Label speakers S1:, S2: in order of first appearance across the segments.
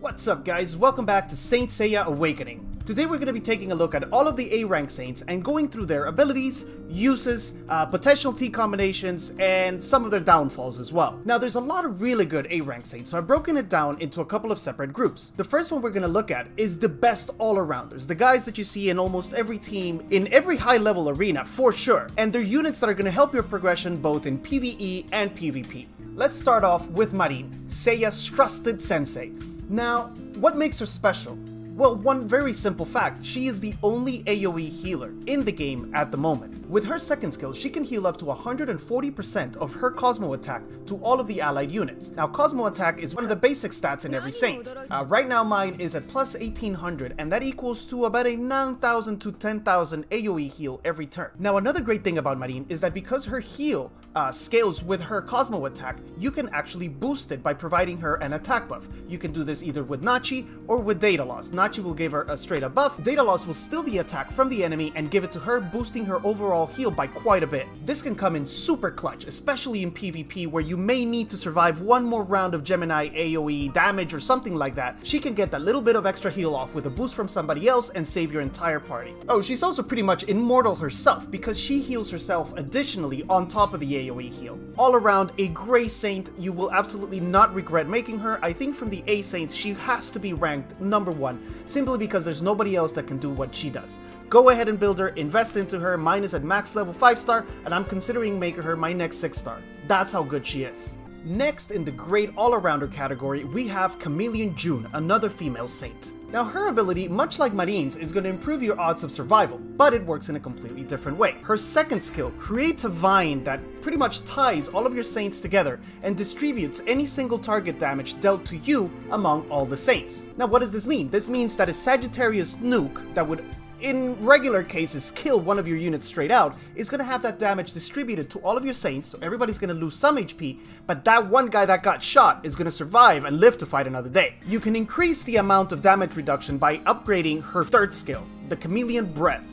S1: What's up guys, welcome back to Saint Seiya Awakening. Today we're going to be taking a look at all of the A-rank Saints and going through their abilities, uses, potential T combinations, and some of their downfalls as well. Now there's a lot of really good A-rank Saints, so I've broken it down into a couple of separate groups. The first one we're going to look at is the best all-arounders, the guys that you see in almost every team, in every high-level arena for sure, and they're units that are going to help your progression both in PvE and PvP. Let's start off with Marin, Seiya's trusted sensei. Now, what makes her special? Well, one very simple fact, she is the only AoE healer in the game at the moment. With her second skill, she can heal up to 140% of her Cosmo attack to all of the allied units. Now, Cosmo attack is one of the basic stats in every Saint. Right now mine is at plus 1800, and that equals to about a 9000 to 10,000 AoE heal every turn. Now, another great thing about Marin is that because her heal scales with her Cosmo attack, you can actually boost it by providing her an attack buff. You can do this either with Nachi or with data loss. Nachi will give her a straight up buff, data loss will steal the attack from the enemy and give it to her, boosting her overall heal by quite a bit. This can come in super clutch, especially in PvP where you may need to survive one more round of Gemini AoE damage or something like that. She can get that little bit of extra heal off with a boost from somebody else and save your entire party. Oh, she's also pretty much immortal herself because she heals herself additionally on top of the AoE heal. All around a great Saint, you will absolutely not regret making her. I think from the A Saints, she has to be ranked #1, simply because there's nobody else that can do what she does. Go ahead and build her, invest into her, mine is at max level 5-star, and I'm considering making her my next 6-star. That's how good she is. Next in the great all-arounder category, we have Chameleon Jun, another female Saint. Now her ability, much like Marin's, is going to improve your odds of survival, but it works in a completely different way. Her second skill creates a vine that pretty much ties all of your Saints together and distributes any single target damage dealt to you among all the Saints. Now what does this mean? This means that a Sagittarius nuke that would in regular cases kill one of your units straight out is going to have that damage distributed to all of your Saints, so everybody's going to lose some HP, but that one guy that got shot is going to survive and live to fight another day. You can increase the amount of damage reduction by upgrading her third skill, the Chameleon Breath.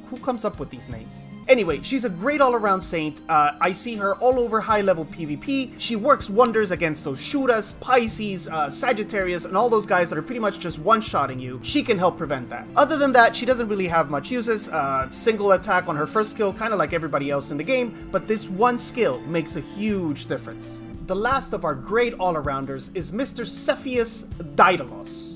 S1: Who comes up with these names? Anyway, she's a great all-around Saint. I see her all over high-level PvP. She works wonders against those Shuras, Pisces, Sagittarius, and all those guys that are pretty much just one-shotting you. She can help prevent that. Other than that, she doesn't really have much uses. Single attack on her first skill, kind of like everybody else in the game, but this one skill makes a huge difference. The last of our great all-arounders is Mr. Cepheus Daedalus,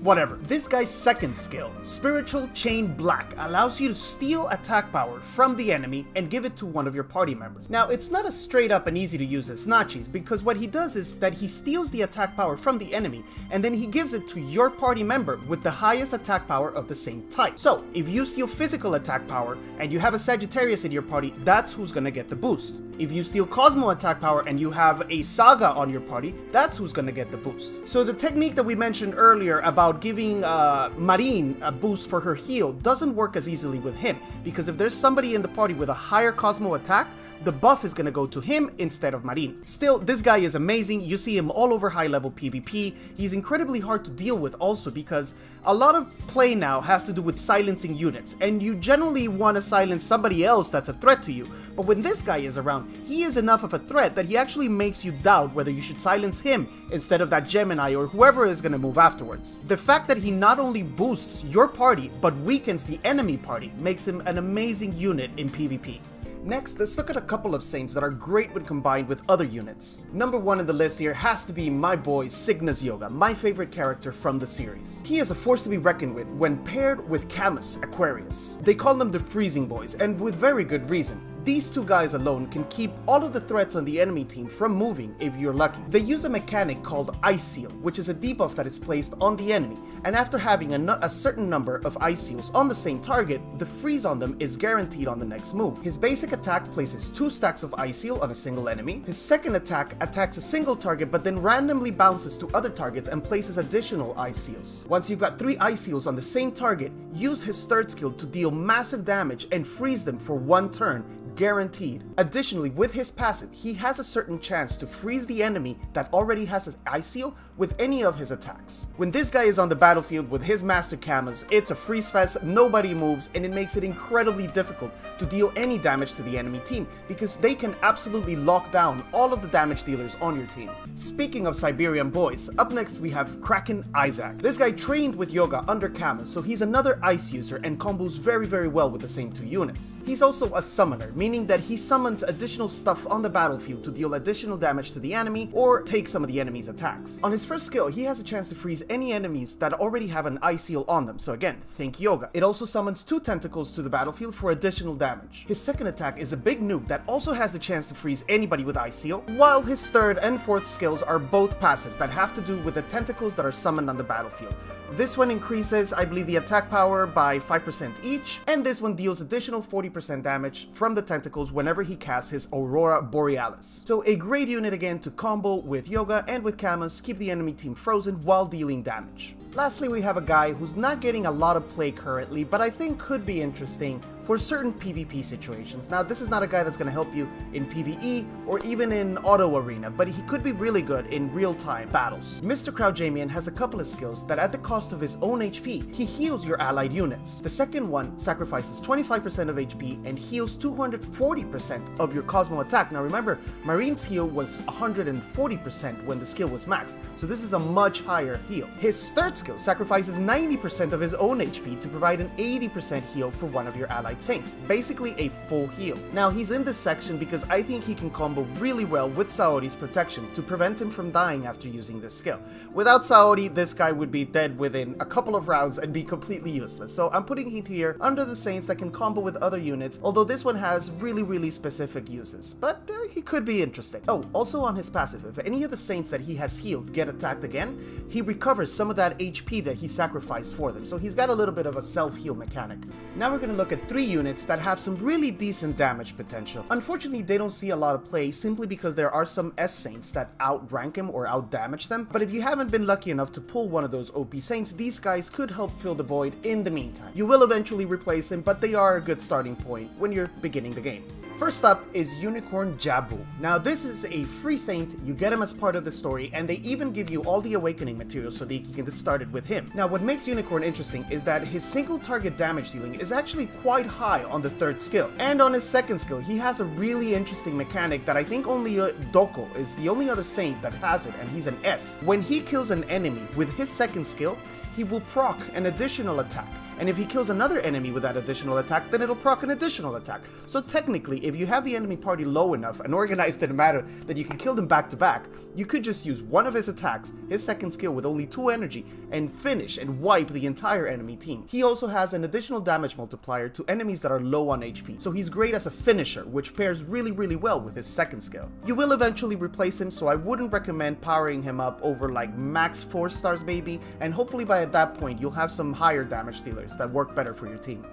S1: whatever. This guy's second skill, Spiritual Chain Black, allows you to steal attack power from the enemy and give it to one of your party members. Now, it's not as straight up and easy to use as Nachi's, because what he does is that he steals the attack power from the enemy, and then he gives it to your party member with the highest attack power of the same type. So, if you steal physical attack power, and you have a Sagittarius in your party, that's who's gonna get the boost. If you steal Cosmo attack power and you have a Saga on your party, that's who's gonna get the boost. So the technique that we mentioned earlier about giving Marin a boost for her heal doesn't work as easily with him, because if there's somebody in the party with a higher Cosmo attack, the buff is going to go to him instead of Marin. Still, this guy is amazing. You see him all over high-level PvP. He's incredibly hard to deal with also because a lot of play now has to do with silencing units, and you generally want to silence somebody else that's a threat to you. But when this guy is around, he is enough of a threat that he actually makes you doubt whether you should silence him instead of that Gemini or whoever is going to move afterwards. The fact that he not only boosts your party, but weakens the enemy party makes him an amazing unit in PvP. Next, let's look at a couple of Saints that are great when combined with other units. #1 in the list here has to be my boy Cygnus Yoga, my favorite character from the series. He is a force to be reckoned with when paired with Camus Aquarius. They call them the Freezing Boys, and with very good reason. These two guys alone can keep all of the threats on the enemy team from moving if you're lucky. They use a mechanic called Ice Seal, which is a debuff that is placed on the enemy, and after having a certain number of Ice Seals on the same target, the freeze on them is guaranteed on the next move. His basic attack places 2 stacks of Ice Seal on a single enemy. His second attack attacks a single target but then randomly bounces to other targets and places additional Ice Seals. Once you've got 3 Ice Seals on the same target, use his third skill to deal massive damage and freeze them for 1 turn, guaranteed. Additionally, with his passive, he has a certain chance to freeze the enemy that already has his Ice Seal with any of his attacks. When this guy is on the battlefield with his Master Kamas, it's a freeze fest, nobody moves, and it makes it incredibly difficult to deal any damage to the enemy team because they can absolutely lock down all of the damage dealers on your team. Speaking of Siberian boys, up next we have Kraken Isaac. This guy trained with Yoga under Kamas, so he's another ice user and combos very well with the same two units. He's also a summoner, meaning that he summons additional stuff on the battlefield to deal additional damage to the enemy or take some of the enemy's attacks. On his first skill, he has a chance to freeze any enemies that already have an Ice Seal on them, so again, think Yoga. It also summons 2 tentacles to the battlefield for additional damage. His second attack is a big nuke that also has the chance to freeze anybody with Ice Seal, while his third and fourth skills are both passives that have to do with the tentacles that are summoned on the battlefield. This one increases, I believe, the attack power by 5% each, and this one deals additional 40% damage from the tentacles whenever he casts his Aurora Borealis. So a great unit again to combo with Yoga and with Kamas, keep the enemy team frozen while dealing damage. Lastly, we have a guy who's not getting a lot of play currently, but I think could be interesting for certain PvP situations. Now, this is not a guy that's going to help you in PvE or even in auto arena, but he could be really good in real-time battles. Mr. Kraujamian has a couple of skills that at the cost of his own HP, he heals your allied units. The second one sacrifices 25% of HP and heals 240% of your Cosmo attack. Now remember, Marine's heal was 140% when the skill was maxed, so this is a much higher heal. His third skill sacrifices 90% of his own HP to provide an 80% heal for one of your allied saints, basically a full heal. Now he's in this section because I think he can combo really well with Saori's protection to prevent him from dying after using this skill. Without Saori, this guy would be dead within a couple of rounds and be completely useless, so I'm putting him here under the saints that can combo with other units, although this one has really specific uses, but he could be interesting. Oh, also on his passive, if any of the saints that he has healed get attacked again, he recovers some of that HP that he sacrificed for them, so he's got a little bit of a self-heal mechanic. Now we're going to look at 3 units that have some really decent damage potential. Unfortunately, they don't see a lot of play simply because there are some S-Saints that outrank him or outdamage them, but if you haven't been lucky enough to pull one of those OP Saints, these guys could help fill the void in the meantime. You will eventually replace him, but they are a good starting point when you're beginning the game. First up is Unicorn Jabu. Now this is a free saint, you get him as part of the story, and they even give you all the awakening materials so that you can get started with him. Now what makes Unicorn interesting is that his single target damage dealing is actually quite high on the third skill. And on his second skill, he has a really interesting mechanic that I think only Doko is the only other saint that has it, and he's an S. When he kills an enemy with his second skill, he will proc an additional attack. And if he kills another enemy with that additional attack, then it'll proc an additional attack. So technically, if you have the enemy party low enough and organized in a manner that you can kill them back to back, you could just use one of his attacks, his second skill with only 2 energy, and finish and wipe the entire enemy team. He also has an additional damage multiplier to enemies that are low on HP, so he's great as a finisher, which pairs really well with his second skill. You will eventually replace him, so I wouldn't recommend powering him up over like max 4 stars maybe, and hopefully by that point you'll have some higher damage dealers that work better for your team.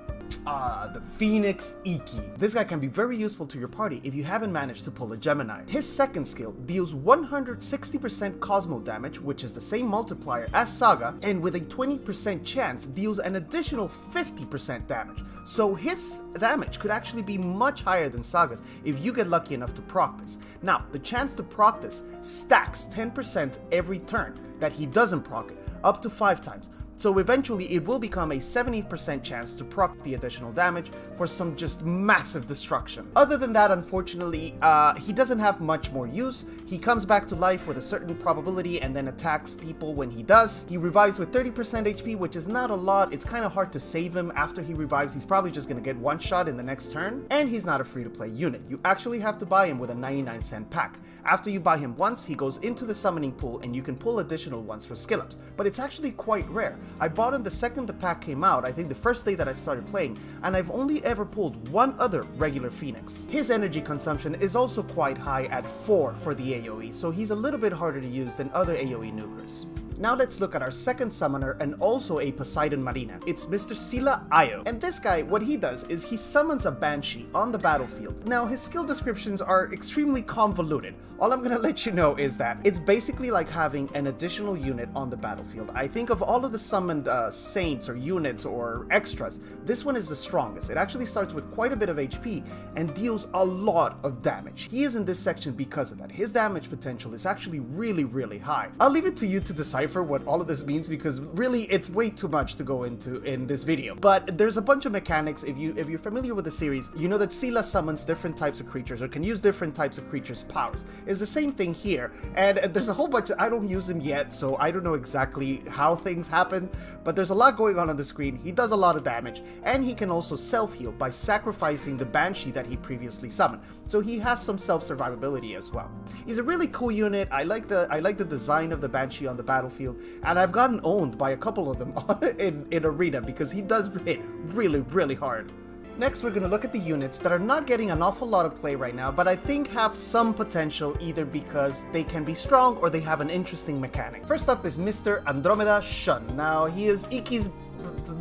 S1: The Phoenix Ikki. This guy can be very useful to your party if you haven't managed to pull a Gemini. His second skill deals 160% Cosmo damage, which is the same multiplier as Saga, and with a 20% chance deals an additional 50% damage. So his damage could actually be much higher than Saga's if you get lucky enough to proc this. Now, the chance to proc this stacks 10% every turn that he doesn't proc it, up to 5 times. So eventually it will become a 70% chance to proc the additional damage for some just massive destruction. Other than that, unfortunately, he doesn't have much more use. He comes back to life with a certain probability and then attacks people when he does. He revives with 30% HP, which is not a lot. It's kind of hard to save him after he revives. He's probably just going to get one shot in the next turn. And he's not a free-to-play unit. You actually have to buy him with a 99-cent pack. After you buy him once, he goes into the summoning pool and you can pull additional ones for skill ups, but it's actually quite rare. I bought him the second the pack came out, I think the first day that I started playing, and I've only ever pulled one other regular Phoenix. His energy consumption is also quite high at 4 for the AoE, so he's a little bit harder to use than other AoE nukers. Now let's look at our second summoner and also a Poseidon Marina. It's Mr. Sila Ayo. And this guy, what he does is he summons a Banshee on the battlefield. Now his skill descriptions are extremely convoluted. All I'm gonna let you know is that it's basically like having an additional unit on the battlefield. I think of all of the summoned saints or units or extras, this one is the strongest. It actually starts with quite a bit of HP and deals a lot of damage. He is in this section because of that. His damage potential is actually really high. I'll leave it to you to decipher what all of this means because really it's way too much to go into in this video. But there's a bunch of mechanics. If you're familiar with the series, you know that Seiya summons different types of creatures or can use different types of creatures' powers. It's the same thing here, and there's a whole bunch I don't use him yet, so I don't know exactly how things happen, but there's a lot going on the screen. He does a lot of damage, and he can also self-heal by sacrificing the Banshee that he previously summoned, so he has some self-survivability as well. He's a really cool unit. I like the design of the Banshee on the battlefield, and I've gotten owned by a couple of them in arena because he does hit really hard. Next, we're going to look at the units that are not getting an awful lot of play right now, but I think have some potential either because they can be strong or they have an interesting mechanic. First up is Mr. Andromeda Shun. Now, he is Ikki's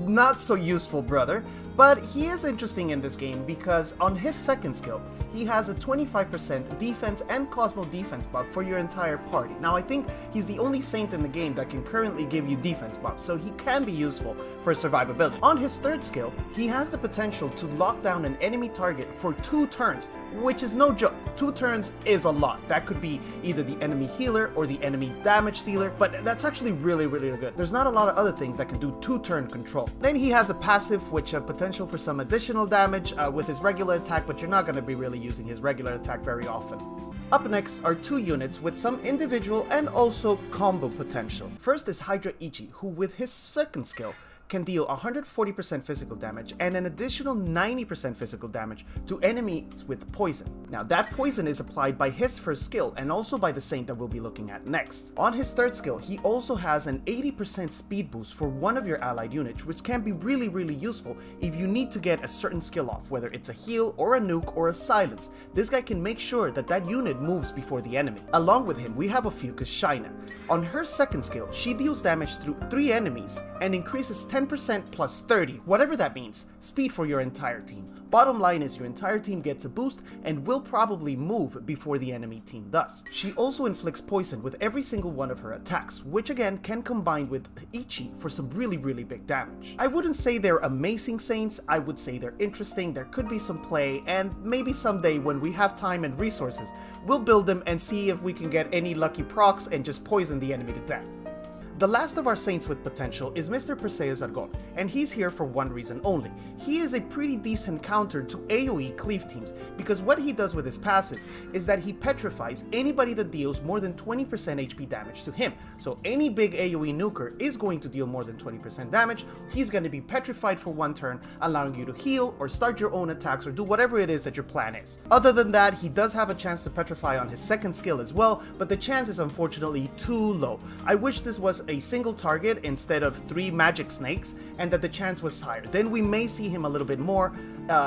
S1: not so useful brother, but he is interesting in this game because on his second skill, he has a 25% defense and Cosmo defense buff for your entire party. Now, I think he's the only saint in the game that can currently give you defense buffs, so he can be useful for survivability. On his third skill, he has the potential to lock down an enemy target for 2 turns, which is no joke. 2 turns is a lot. That could be either the enemy healer or the enemy damage dealer, but that's actually really good. There's not a lot of other things that can do 2-turn control. Then he has a passive which has potential for some additional damage with his regular attack, but you're not going to be really using his regular attack very often. Up next are 2 units with some individual and also combo potential. First is Hydra Ichi, who with his second skill can deal 140% physical damage and an additional 90% physical damage to enemies with poison. Now that poison is applied by his first skill and also by the saint that we'll be looking at next. On his third skill, he also has an 80% speed boost for one of your allied units, which can be really useful if you need to get a certain skill off, whether it's a heal or a nuke or a silence. This guy can make sure that that unit moves before the enemy. Along with him, we have a Fuka's Shaina. On her second skill, she deals damage through 3 enemies and increases 10% plus 30, whatever that means, speed for your entire team. Bottom line is your entire team gets a boost and will probably move before the enemy team does. She also inflicts poison with every single one of her attacks, which again can combine with Ichi for some really big damage. I wouldn't say they're amazing saints, I would say they're interesting, there could be some play, and maybe someday when we have time and resources, we'll build them and see if we can get any lucky procs and just poison the enemy to death. The last of our saints with potential is Mr. Perseia's Argon, and he's here for one reason only. He is a pretty decent counter to AoE cleave teams, because what he does with his passive is that he petrifies anybody that deals more than 20% HP damage to him. So any big AoE nuker is going to deal more than 20% damage, he's going to be petrified for 1 turn, allowing you to heal or start your own attacks or do whatever it is that your plan is. Other than that, he does have a chance to petrify on his second skill as well, but the chance is unfortunately too low. I wish this was a single target instead of 3 magic snakes and that the chance was higher. Then we may see him a little bit more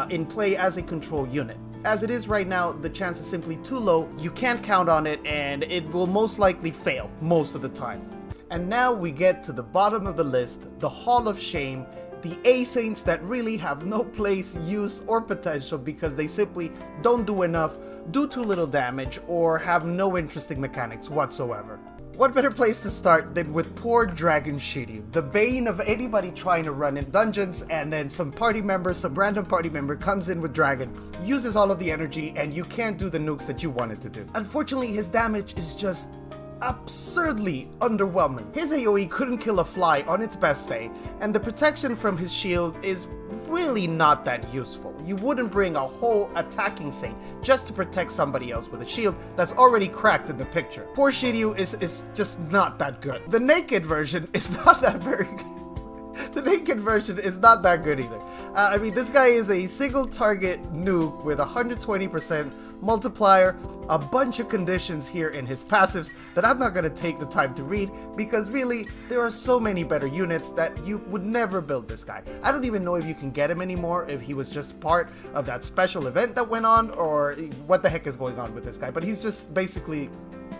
S1: in play as a control unit. As it is right now, the chance is simply too low, you can't count on it, and it will most likely fail most of the time. And now we get to the bottom of the list, the Hall of Shame, the A-Saints that really have no place, use, or potential because they simply don't do enough, do too little damage, or have no interesting mechanics whatsoever. What better place to start than with poor Dragon Shiryu, the bane of anybody trying to run in dungeons, and then some random party member comes in with Dragon, uses all of the energy, and you can't do the nukes that you wanted to do. Unfortunately, his damage is just absurdly underwhelming. His AoE couldn't kill a fly on its best day, and the protection from his shield is really not that useful. You wouldn't bring a whole attacking saint just to protect somebody else with a shield that's already cracked in the picture. Poor Shiryu is just not that good. The naked version is not that very good. The naked version is not that good either. I mean, this guy is a single target nuke with 120% multiplier, a bunch of conditions here in his passives that I'm not going to take the time to read because really there are so many better units that you would never build this guy. I don't even know if you can get him anymore, if he was just part of that special event that went on, or what the heck is going on with this guy, but he's just basically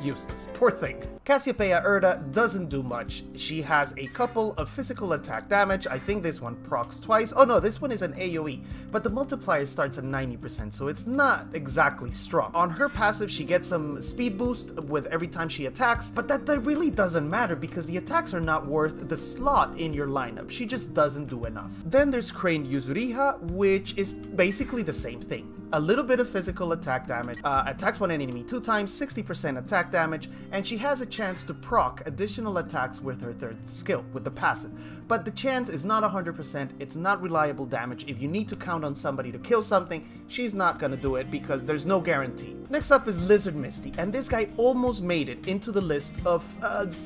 S1: useless. Poor thing. Cassiopeia Erda doesn't do much. She has a couple of physical attack damage. I think this one procs twice. Oh no, this one is an AoE, but the multiplier starts at 90%, so it's not exactly strong. On her passive, she gets some speed boost with every time she attacks, but that really doesn't matter because the attacks are not worth the slot in your lineup. She just doesn't do enough. Then there's Crane Usury, which is basically the same thing. A little bit of physical attack damage, attacks one enemy 2 times, 60% attack damage, and she has a chance to proc additional attacks with her third skill, with the passive. But the chance is not 100%, it's not reliable damage. If you need to count on somebody to kill something, she's not gonna do it because there's no guarantee. Next up is Lizard Misty, and this guy almost made it into the list of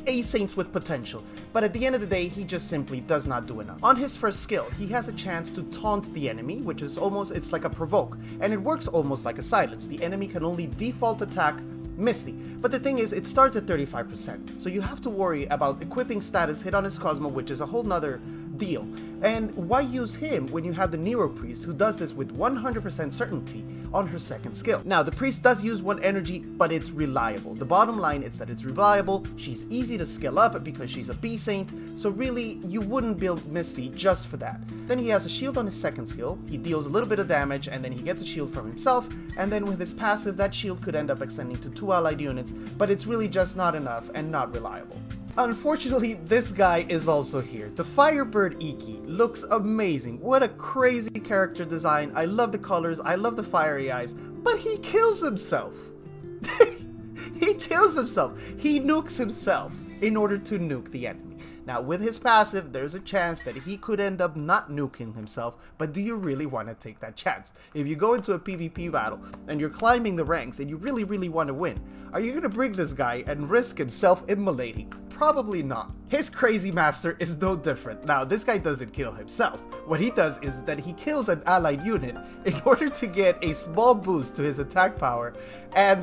S1: A-Saints with potential, but at the end of the day, he just simply does not do enough. On his first skill, he has a chance to taunt the enemy, which is almost, it's like a provoke, and it works almost like a silence. The enemy can only default attack Misty, but the thing is, it starts at 35%, so you have to worry about equipping status hit on his Cosmo, which is a whole nother deal. And why use him when you have the Nero Priest, who does this with 100% certainty on her second skill? Now, the Priest does use 1 energy, but it's reliable. The bottom line is that it's reliable, she's easy to skill up because she's a B-Saint, so really, you wouldn't build Misty just for that. Then he has a shield on his second skill, he deals a little bit of damage, and then he gets a shield from himself, and then with his passive, that shield could end up extending to 2 allied units, but it's really just not enough and not reliable. Unfortunately, this guy is also here. The Firebird Ikki looks amazing. What a crazy character design. I love the colors, I love the fiery eyes, but he kills himself. He kills himself. He nukes himself in order to nuke the enemy. Now, with his passive, there's a chance that he could end up not nuking himself, but do you really want to take that chance? If you go into a PvP battle and you're climbing the ranks and you really want to win, are you going to bring this guy and risk him self-immolating? Probably not. His crazy master is no different. Now, this guy doesn't kill himself. What he does is that he kills an allied unit in order to get a small boost to his attack power, and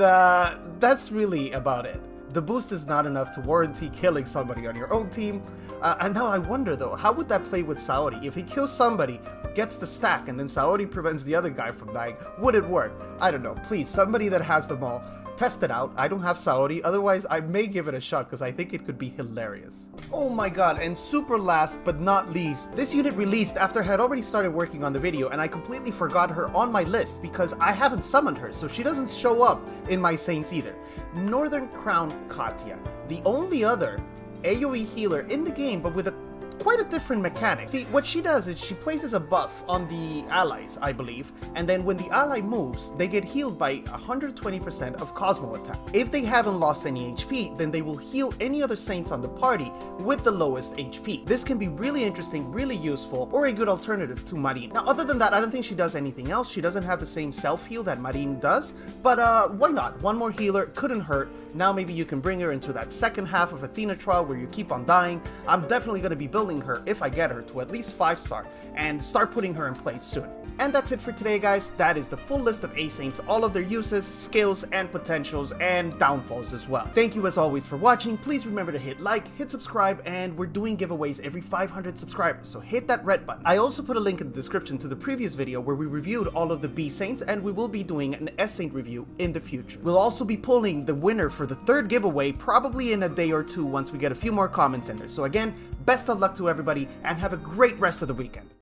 S1: that's really about it. The boost is not enough to warranty killing somebody on your own team. And now I wonder though, how would that play with Saori? If he kills somebody, gets the stack, and then Saori prevents the other guy from dying, would it work? I don't know. Please, somebody that has them all, test it out. I don't have Saori, otherwise I may give it a shot because I think it could be hilarious. Oh my god, and super last but not least, this unit released after I had already started working on the video and I completely forgot her on my list because I haven't summoned her, so she doesn't show up in my Saints either. Northern Crown Katia, the only other AoE healer in the game, but with quite a different mechanic. See, what she does is she places a buff on the allies, I believe, and then when the ally moves, they get healed by 120% of Cosmo attack. If they haven't lost any HP, then they will heal any other Saints on the party with the lowest HP. This can be really interesting, really useful, or a good alternative to Marine. Now, other than that, I don't think she does anything else. She doesn't have the same self-heal that Marine does, but why not? One more healer couldn't hurt. Now maybe you can bring her into that second half of Athena trial where you keep on dying. I'm definitely going to be building her, if I get her, to at least 5-star and start putting her in place soon. And that's it for today, guys. That is the full list of A-Saints, all of their uses, skills, and potentials, and downfalls as well. Thank you as always for watching. Please remember to hit like, hit subscribe, and we're doing giveaways every 500 subscribers, so hit that red button. I also put a link in the description to the previous video where we reviewed all of the B-Saints, and we will be doing an S-Saint review in the future. We'll also be pulling the winner for the third giveaway probably in a day or two once we get a few more comments in there. So again, best of luck to everybody, and have a great rest of the weekend.